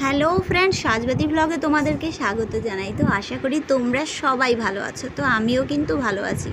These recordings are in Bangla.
হ্যালো ফ্রেন্ড, সাজবাতি ব্লগে তোমাদেরকে স্বাগত জানাই। তো আশা করি তোমরা সবাই ভালো আছো। তো আমিও কিন্তু ভালো আছি।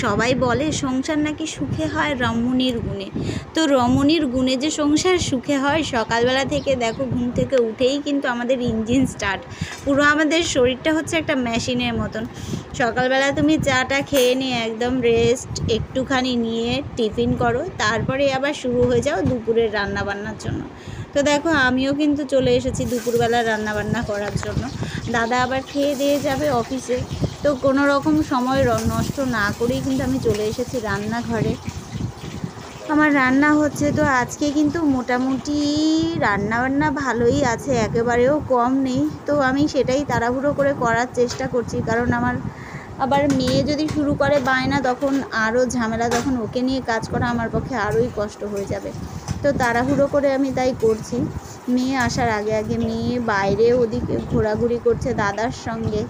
সবাই বলে সংসার নাকি সুখে হয় রমণীর গুণে। তো রমণীর গুণে যে সংসার সুখে হয়, সকালবেলা থেকে দেখো ঘুম থেকে উঠেই কিন্তু আমাদের ইঞ্জিন স্টার্ট। পুরো আমাদের শরীরটা হচ্ছে একটা মেশিনের মতন। সকালবেলা তুমি চাটা খেয়ে নিয়ে একদম রেস্ট একটুখানি নিয়ে টিফিন করো, তারপরে আবার শুরু হয়ে যাও দুপুরের রান্নাবান্নার জন্য। তো দেখো আমিও কিন্তু চলে এসেছি দুপুরবেলা রান্নাবান্না করার জন্য। দাদা আবার খেয়ে দিয়ে যাবে অফিসে। তো কোনো রকম সময় নষ্ট না করেই কিন্তু আমি চলে এসেছি রান্নাঘরে। আমার রান্না হচ্ছে, তো আজকে কিন্তু মোটামুটি রান্নাবান্না ভালোই আছে, একেবারেও কম নেই। তো আমি সেটাই তাড়াহুড়ো করে করার চেষ্টা করছি, কারণ আমার আবার মেয়ে যদি শুরু করে বায়না, তখন আরও ঝামেলা। তখন ওকে নিয়ে কাজ করা আমার পক্ষে আরোই কষ্ট হয়ে যাবে। তো তাড়াহুড়ো করে আমি তাই করছি। মেয়ে আসার আগে আগে মেয়ে বাইরে ওদিকে ঘোরাঘুরি করছে দাদার সঙ্গে।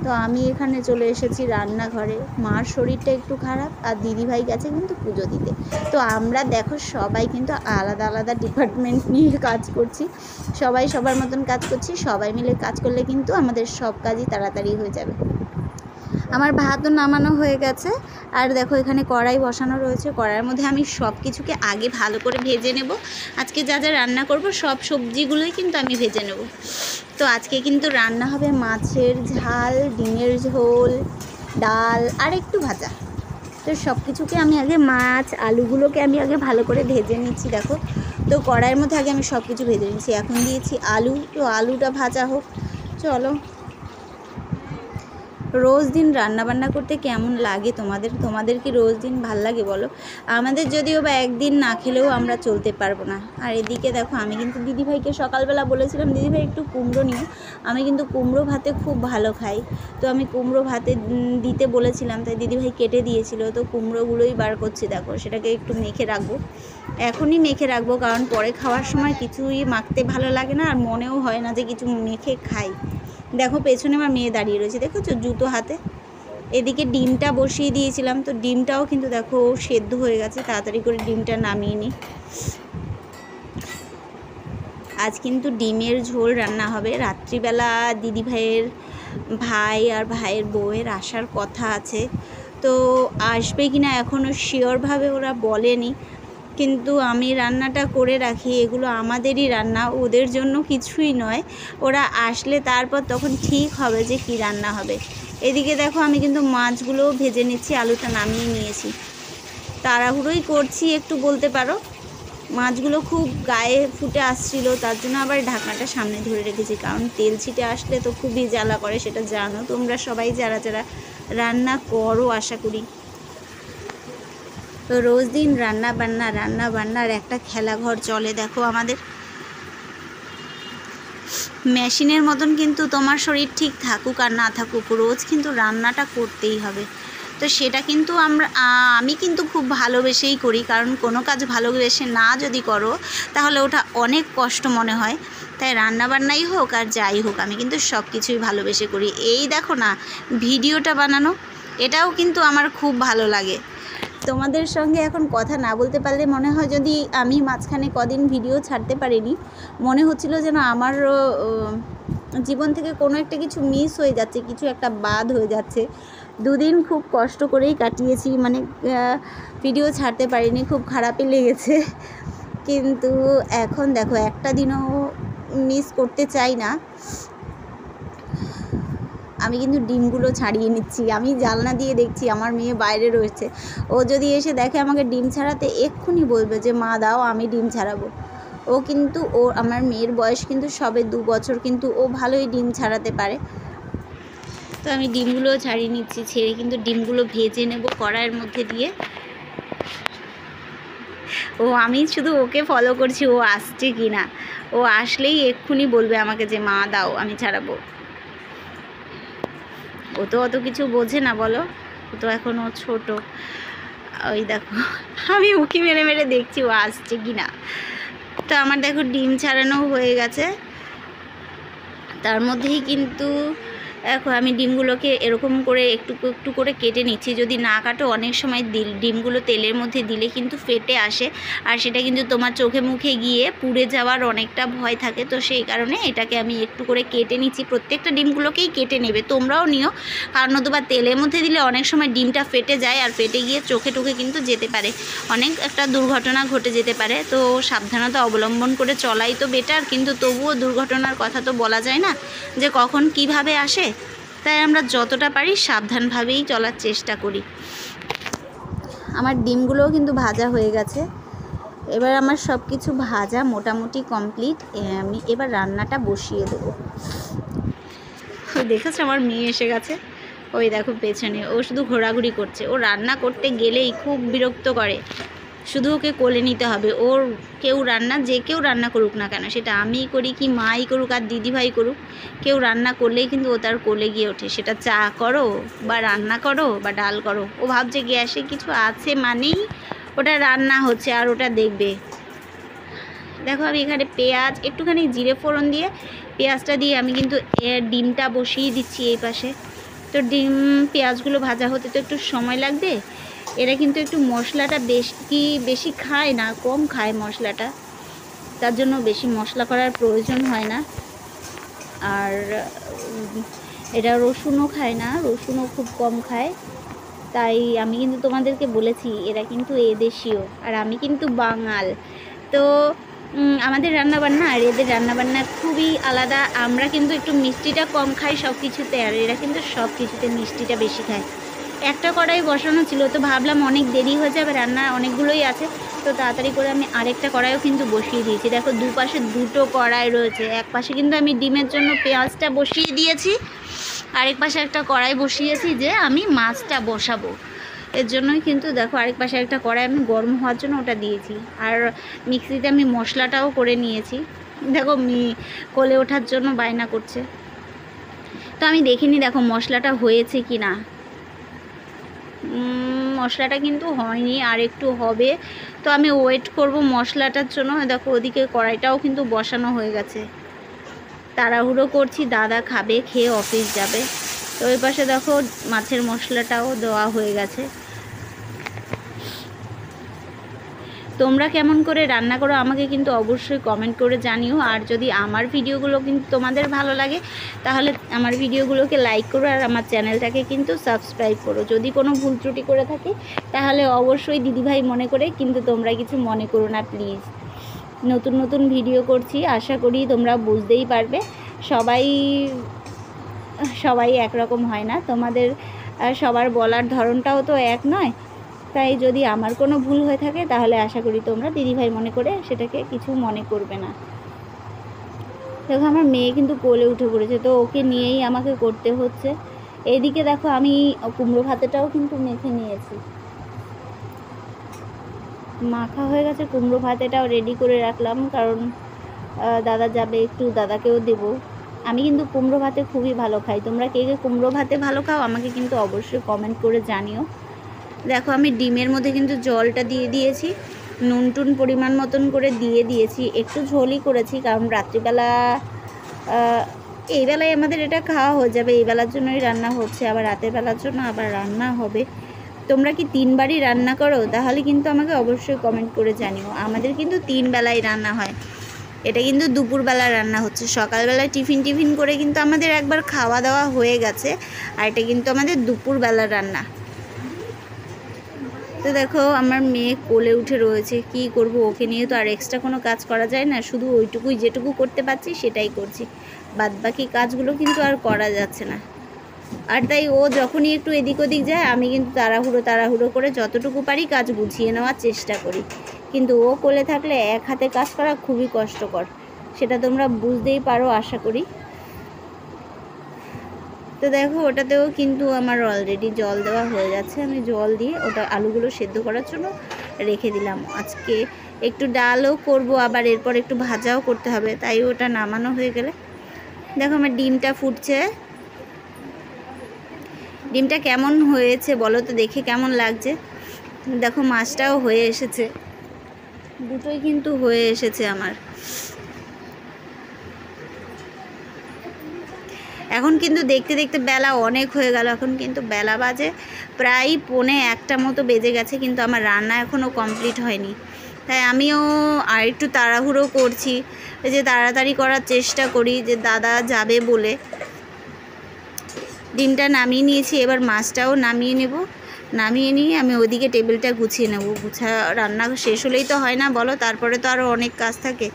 তো আমি এখানে চলে এসেছি রান্নাঘরে। মার শরীরটা একটু খারাপ, আর দিদিভাই গেছে কিন্তু পুজো দিতে। তো আমরা দেখো সবাই কিন্তু আলাদা আলাদা ডিপার্টমেন্ট নিয়ে কাজ করছি। সবাই সবার মতন কাজ করছি। সবাই মিলে কাজ করলে কিন্তু আমাদের সব কাজই তাড়াতাড়ি হয়ে যাবে। আমার ভাতও নামানো হয়ে গেছে, আর দেখো এখানে কড়াই বসানো রয়েছে। কড়াইয়ের মধ্যে আমি সব কিছুকে আগে ভালো করে ভেজে নেব। আজকে যা যা রান্না করব সব সবজিগুলোই কিন্তু আমি ভেজে নেব। তো আজকে কিন্তু রান্না হবে মাছের ঝাল, ডিমের ঝোল, ডাল আর একটু ভাজা। তো সব কিছুকে আমি আগে মাছ আলুগুলোকে আমি আগে ভালো করে ভেজে নিচ্ছি। দেখো, তো কড়াইয়ের মধ্যে আগে আমি সব কিছু ভেজে নিচ্ছি। এখন দিয়েছি আলু, তো আলুটা ভাজা হোক। চলো, রোজ দিন রান্নাবান্না করতে কেমন লাগে তোমাদের কি রোজ দিন ভাল লাগে বলো? আমাদের যদিও বা একদিন না খেলেও আমরা চলতে পারবো না। আর এদিকে দেখো আমি কিন্তু দিদিভাইকে সকালবেলা বলেছিলাম দিদিভাই একটু কুমড়ো নিও। আমি কিন্তু কুমড়ো ভাতে খুব ভালো খাই। তো আমি কুমড়ো ভাতে দিতে বলেছিলাম, তাই দিদিভাই কেটে দিয়েছিল। তো কুমড়োগুলোই বার করছি। দেখো, সেটাকে একটু মেখে রাখবো। এখনই মেখে রাখবো, কারণ পরে খাওয়ার সময় কিছুই মাখতে ভালো লাগে না, আর মনেও হয় না যে কিছু মেখে খাই। দেখো পেছনে আমার মেয়ে দাঁড়িয়ে রয়েছে, দেখেছো, জুতো হাতে। এদিকে ডিমটা বসিয়ে দিয়েছিলাম, তো ডিমটাও কিন্তু দেখো সেদ্ধ হয়ে গেছে। তাড়াতাড়ি করে ডিমটা নামিয়ে নিই। আজ কিন্তু ডিমের ঝোল রান্না হবে। রাত্রিবেলা দিদিভাইয়ের ভাই আর ভাইয়ের বউয়ের আসার কথা আছে। তো আসবে কি না এখনও শিওরভাবে ওরা বলেনি, কিন্তু আমি রান্নাটা করে রাখি। এগুলো আমাদেরই রান্না, ওদের জন্য কিছুই নয়। ওরা আসলে তারপর তখন ঠিক হবে যে কি রান্না হবে। এদিকে দেখো আমি কিন্তু মাছগুলোও ভেজে নিচ্ছি, আলুটা নামিয়ে নিয়েছি। তাড়াহুড়োই করছি একটু বলতে পারো। মাছগুলো খুব গায়ে ফুটে আসছিল, তার জন্য আবার ঢাকনাটা সামনে ধরে রেখেছি, কারণ তেল ছিটে আসলে তো খুবই জ্বালা করে। সেটা জানো তোমরা সবাই, যারা যারা রান্না করো আশা করি। তো রোজ দিন রান্না বান্নার একটা খেলাঘর চলে। দেখো আমাদের মেশিনের মতন, কিন্তু তোমার শরীর ঠিক থাকুক আর না থাকুক, রোজ কিন্তু রান্নাটা করতেই হবে। তো সেটা কিন্তু আমি কিন্তু খুব ভালোবেসেই করি, কারণ কোনো কাজ ভালোবেসে না যদি করো তাহলে ওটা অনেক কষ্ট মনে হয়। তাই রান্নাবান্নাই হোক আর যাই হোক, আমি কিন্তু সব কিছুই ভালোবেসে করি। এই দেখো না, ভিডিওটা বানানো, এটাও কিন্তু আমার খুব ভালো লাগে। তোমাদের সঙ্গে এখন কথা না বলতে পারলে মনে হয়, যদি আমি মাঝখানে কদিন ভিডিও ছাড়তে পারিনি, মনে হচ্ছিল যেন আমার জীবন থেকে কোনো একটা কিছু মিস হয়ে যাচ্ছে, কিছু একটা বাদ হয়ে যাচ্ছে। দুদিন খুব কষ্ট করেই কাটিয়েছি, মানে ভিডিও ছাড়তে পারিনি, খুব খারাপই লেগেছে। কিন্তু এখন দেখো একটা দিনও মিস করতে চাই না। আমি কিন্তু ডিমগুলো ছাড়িয়ে নিচ্ছি। আমি জানলা দিয়ে দেখছি আমার মেয়ে বাইরে রয়েছে। ও যদি এসে দেখে আমাকে ডিম ছাড়াতে, এক্ষুনি বলবে যে মা দাও, আমি ডিম ছাড়াবো। আমার মেয়ের বয়স কিন্তু সবে 2 বছর, কিন্তু ও ভালোই ডিম ছাড়াতে পারে। তো আমি ডিমগুলো ছাড়িয়ে নিচ্ছি, ছেড়ে কিন্তু ডিমগুলো ভেজে নেব কড়াইয়ের মধ্যে দিয়ে। আমি শুধু ওকে ফলো করছি, ও আসছে কি না। ও আসলেই এক্ষুনি বলবে আমাকে যে মা দাও, আমি ছাড়াবো। ও তো অত কিছু বোঝে না বলো, ও তো এখনও ছোট। ওই দেখো আমি উঁকি মেরে মেরে দেখছি ও আসছে কি না। তো আমার দেখো ডিম ছাড়ানো হয়ে গেছে। তার মধ্যেই কিন্তু দেখো আমি ডিমগুলোকে এরকম করে একটু একটু করে কেটে নিচ্ছি। যদি না কাটো অনেক সময় ডিমগুলো তেলের মধ্যে দিলে কিন্তু ফেটে আসে, আর সেটা কিন্তু তোমার চোখে মুখে গিয়ে পুড়ে যাওয়ার অনেকটা ভয় থাকে। তো সেই কারণে এটাকে আমি একটু করে কেটে নিচ্ছি। প্রত্যেকটা ডিমগুলোকেই কেটে নেবে, তোমরাও নিও, কারণ নতুবা তেলের মধ্যে দিলে অনেক সময় ডিমটা ফেটে যায়, আর ফেটে গিয়ে চোখে টোখে কিন্তু যেতে পারে, অনেক একটা দুর্ঘটনা ঘটে যেতে পারে। তো সাবধানতা অবলম্বন করে চলাই তো বেটার, কিন্তু তবুও দুর্ঘটনার কথা তো বলা যায় না যে কখন কিভাবে আসে, তাই আমরা যতটা পারি সাবধানভাবেই চলার চেষ্টা করি। আমার ডিমগুলোও কিন্তু ভাজা হয়ে গেছে। এবার আমার সব কিছু ভাজা মোটামুটি কমপ্লিট। আমি এবার রান্নাটা বসিয়ে দেবো। দেখেছো আমার মেয়ে এসে গেছে, ওই দেখো পেছনে, ও শুধু ঘোরাঘুরি করছে। ও রান্না করতে গেলেই খুব বিরক্ত করে, শুধু ওকে কোলে নিতে হবে। ওর কেউ রান্না, যে কেউ রান্না করুক না কেন, সেটা আমিই করি কি মাই করুক আর দিদিভাই করুক, কেউ রান্না করলেই কিন্তু ও তার কোলে গিয়ে ওঠে। সেটা চা করো বা রান্না করো বা ডাল করো, ও ভাবছে গ্যাসে কিছু আছে মানেই ওটা রান্না হচ্ছে আর ওটা দেখবে। দেখো আমি এখানে পেঁয়াজ, একটুখানি জিরে ফোড়ন দিয়ে পেঁয়াজটা দিয়ে আমি কিন্তু ডিমটা বসিয়ে দিচ্ছি এই পাশে। তো ডিম পেঁয়াজগুলো ভাজা হতে তো একটু সময় লাগবে। এরা কিন্তু একটু মশলাটা বেশি খায় না, কম খায় মশলাটা, তার জন্য বেশি মশলা করার প্রয়োজন হয় না। আর এরা রসুনও খায় না, রসুনও খুব কম খায়। তাই আমি কিন্তু তোমাদেরকে বলেছি এরা কিন্তু এদেশীয়, আর আমি কিন্তু বাঙাল। তো আমাদের রান্নাবান্না আর এদের রান্নাবান্না খুবই আলাদা। আমরা কিন্তু একটু মিষ্টিটা কম খাই সব কিছুতে, আর এরা কিন্তু সব কিছুতে মিষ্টিটা বেশি খায়। একটা কড়াই বসানো ছিল, তো ভাবলাম অনেক দেরি হয়ে যাবে, রান্না অনেকগুলোই আছে, তো তাড়াতাড়ি করে আমি আরেকটা কড়াইও কিন্তু বসিয়ে দিয়েছি। দেখো দুপাশে দুটো কড়াই রয়েছে। এক পাশে কিন্তু আমি ডিমের জন্য পেঁয়াজটা বসিয়ে দিয়েছি, আরেক পাশে একটা কড়াই বসিয়েছি যে আমি মাছটা বসাবো, এর জন্যই কিন্তু দেখো আরেক পাশে একটা কড়াই আমি গরম হওয়ার জন্য ওটা দিয়েছি। আর মিক্সিতে আমি মশলাটাও করে নিয়েছি। দেখো কোলে ওঠার জন্য বায়না করছে, তো আমি দেখিনি দেখো মশলাটা হয়েছে কি না। মশলাটা কিন্তু হয়নি, আর একটু হবে, তো আমি ওয়েট করব মশলাটার জন্য। দেখো ওদিকে কড়াইটাও কিন্তু বসানো হয়ে গেছে, তাড়াহুড়ো করছি, দাদা খাবে, খেয়ে অফিস যাবে। তো ওই পাশে দেখো মাছের মশলাটাও দেওয়া হয়ে গেছে। তোমরা কেমন করে রান্না করো আমাকে কিন্তু অবশ্যই কমেন্ট করে জানিও। আর যদি আমার ভিডিওগুলো কিন্তু তোমাদের ভালো লাগে তাহলে আমার ভিডিওগুলোকে লাইক করো, আর আমার চ্যানেলটাকে কিন্তু সাবস্ক্রাইব করো। যদি কোনো ভুল ত্রুটি করে থাকি তাহলে অবশ্যই দিদিভাই মনে করে, কিন্তু তোমরা কিছু মনে করো না প্লিজ। নতুন নতুন ভিডিও করছি, আশা করি তোমরা বুঝতেই পারবে। সবাই একরকম হয় না, তোমাদের সবার বলার ধরনটাও তো এক নয়। তাই যদি আমার কোনো ভুল হয়ে থাকে তাহলে আশা করি তোমরা দিদিভাই মনে করে সেটাকে কিছু মনে করবে না। দেখো আমার মেয়ে কিন্তু কোলে উঠে পড়েছে, তো ওকে নিয়েই আমাকে করতে হচ্ছে। এইদিকে দেখো আমি কুমড়ো ভাতেটাও কিন্তু মেখে নিয়েছি, মাখা হয়ে গেছে। কুমড়ো ভাতেটাও রেডি করে রাখলাম, কারণ দাদা যাবে, একটু দাদাকেও দেবো। আমি কিন্তু কুমড়ো ভাতে খুবই ভালো খাই। তোমরা কে কে কুমড়ো ভাতে ভালো খাও আমাকে কিন্তু অবশ্যই কমেন্ট করে জানিও। দেখো আমি ডিমের মধ্যে কিন্তু জলটা দিয়ে দিয়েছি, নুন টুন পরিমাণ মতন করে দিয়ে দিয়েছি। একটু ঝোলই করেছি, কারণ রাত্রিবেলা এই বেলায় আমাদের এটা খাওয়া হয়ে যাবে, এই বেলার জন্যই রান্না হচ্ছে, আবার রাতের বেলার জন্য আবার রান্না হবে। তোমরা কি 3 বারই রান্না করো? তাহলে কিন্তু আমাকে অবশ্যই কমেন্ট করে জানিও। আমাদের কিন্তু 3 বেলায় রান্না হয়। এটা কিন্তু দুপুরবেলা রান্না হচ্ছে, সকালবেলায় টিফিন করে কিন্তু আমাদের একবার খাওয়া দাওয়া হয়ে গেছে, আর এটা কিন্তু আমাদের দুপুরবেলা রান্না। তো দেখো আমার মেয়ে কোলে উঠে রয়েছে, কি করব, ওকে নিয়ে তো আর এক্সট্রা কোনো কাজ করা যায় না, শুধু ওইটুকুই যেটুকু করতে পারছি সেটাই করছি, বাদ বাকি কাজগুলো কিন্তু আর করা যাচ্ছে না। আর তাই ও যখনই একটু এদিক ওদিক যায় আমি কিন্তু তাড়াহুড়ো করে যতটুকু পারি কাজ গুছিয়ে নেওয়ার চেষ্টা করি, কিন্তু ও কোলে থাকলে এক হাতে কাজ করা খুবই কষ্টকর, সেটা তোমরা বুঝতেই পারো আশা করি। তো দেখো ওটাতেও কিন্তু আমার অলরেডি জল দেওয়া হয়ে যাচ্ছে, আমি জল দিয়ে ওটা আলুগুলো সেদ্ধ করার জন্য রেখে দিলাম। আজকে একটু ডালও করব, আবার এরপর একটু ভাজাও করতে হবে, তাই ওটা নামানো হয়ে গেলে দেখো আমার ডিমটা ফুটছে। ডিমটা কেমন হয়েছে বলো তো, দেখে কেমন লাগছে? দেখো মাছটাও হয়ে এসেছে, দুটোই কিন্তু হয়ে এসেছে আমার। এখন কিন্তু দেখতে দেখতে বেলা অনেক হয়ে গেল, এখন কিন্তু বেলা বাজে প্রায় 1:45 মতো বেজে গেছে, কিন্তু আমার রান্না এখনও কমপ্লিট হয়নি। তাই আমিও আর একটু তাড়াহুড়ো করছি, যে তাড়াতাড়ি করার চেষ্টা করি, যে দাদা যাবে বলে। ডিমটা নামিয়ে নিয়েছি, এবার মাছটাও নামিয়ে নেব। নামিয়ে নিয়ে আমি ওইদিকে টেবিলটা গুছিয়ে নেব। রান্না শেষ হলেই তো হয় না বলো, তারপরে তো আরও অনেক কাজ থাকে।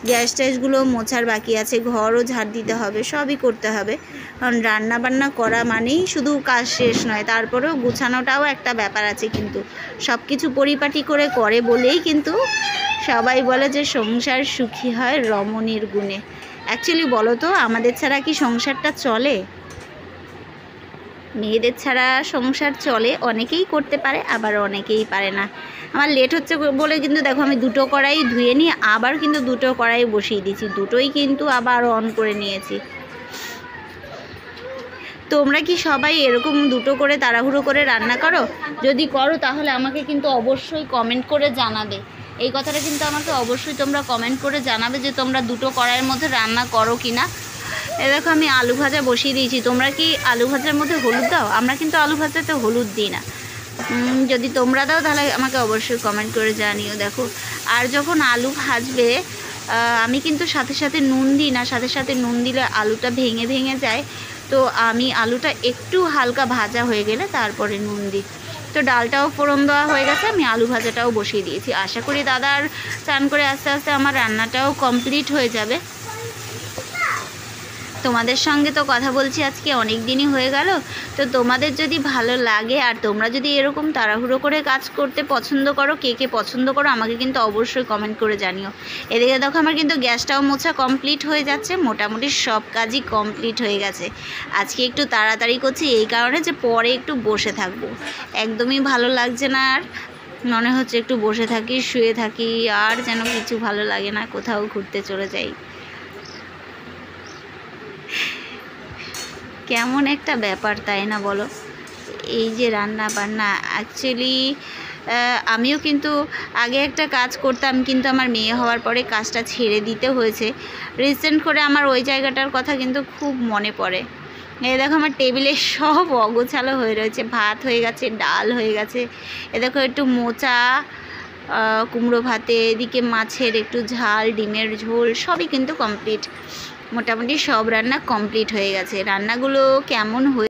গ্যাস ট্যাসগুলো মোছার বাকি আছে, ঘরও ঝাড় দিতে হবে, সবই করতে হবে। কারণ রান্না বান্না করা মানেই শুধু কাজ শেষ নয়, তারপরেও গুছানোটাও একটা ব্যাপার আছে। কিন্তু সব কিছু পরিপাটি করে বলেই কিন্তু সবাই বলে যে সংসার সুখী হয় রমণীর গুণে। অ্যাকচুয়ালি বলো তো, আমাদের ছাড়া কি সংসারটা চলে? মেয়েদের ছাড়া সংসার চলে, অনেকেই করতে পারে, আবার অনেকেই পারে না। আমার লেট হচ্ছে বলে কিন্তু দেখো আমি 2টো কড়াই ধুয়ে নিয়ে আবার কিন্তু 2টো কড়াই বসিয়ে দিয়েছি, দুটোই কিন্তু আবার অন করে নিয়েছি। তোমরা কি সবাই এরকম 2টো করে তাড়াহুড়ো করে রান্না করো? যদি করো তাহলে আমাকে কিন্তু অবশ্যই কমেন্ট করে জানাবে। এই কথাটা কিন্তু আমাকে অবশ্যই তোমরা কমেন্ট করে জানাবে যে তোমরা 2টো কড়াইয়ের মধ্যে রান্না করো কি না। দেখো আমি আলু ভাজা বসিয়ে দিয়েছি। তোমরা কি আলু ভাজার মধ্যে হলুদ দাও? আমরা কিন্তু আলু ভাজাতে হলুদ দিই না। যদি তোমরা দাও তাহলে আমাকে অবশ্যই কমেন্ট করে জানিও। দেখো, আর যখন আলু ভাজবে আমি কিন্তু সাথে সাথে নুন দিই না, সাথে সাথে নুন দিলে আলুটা ভেঙে যায়। তো আমি আলুটা একটু হালকা ভাজা হয়ে গেলে তারপরে নুন দিই। তো ডালটাও ফোড়ন দেওয়া হয়ে গেছে, আমি আলু ভাজাটাও বসিয়ে দিয়েছি। আশা করি দাদার চান করে আস্তে আস্তে আমার রান্নাটাও কমপ্লিট হয়ে যাবে। তোমাদের সঙ্গে তো কথা বলছি আজকে অনেক দিনই হয়ে গেল। তো তোমাদের যদি ভালো লাগে আর তোমরা যদি এরকম তাড়াহুড়ো করে কাজ করতে পছন্দ করো, কে পছন্দ করো আমাকে কিন্তু অবশ্যই কমেন্ট করে জানিও। এদিকে দেখো আমার কিন্তু গ্যাসটাও মোছা কমপ্লিট হয়ে যাচ্ছে, মোটামুটি সব কাজই কমপ্লিট হয়ে গেছে। আজকে একটু তাড়াতাড়ি করছি এই কারণে যে পরে একটু বসে থাকবো, একদমই ভালো লাগছে না। আর মনে হচ্ছে একটু বসে থাকি, শুয়ে থাকি, আর যেন কিছু ভালো লাগে না, কোথাও ঘুরতে চলে যাই। কেমন একটা ব্যাপার, তাই না বলো? এই যে রান্না বান্না, অ্যাকচুয়ালি আমিও কিন্তু আগে একটা কাজ করতাম, কিন্তু আমার মেয়ে হওয়ার পরে কাজটা ছেড়ে দিতে হয়েছে। রিসেন্ট করে আমার ওই জায়গাটার কথা কিন্তু খুব মনে পড়ে। এই দেখো আমার টেবিলে সব অগোছালো হয়ে রয়েছে, ভাত হয়ে গেছে, ডাল হয়ে গেছে, এ দেখো একটু মোচা, কুমড়ো ভাতে, এদিকে মাছের একটু ঝাল, ডিমের ঝোল, সবই কিন্তু কমপ্লিট। মোটামুটি সব রান্না কমপ্লিট হয়ে গেছে। রান্নাগুলো কেমন হয়ে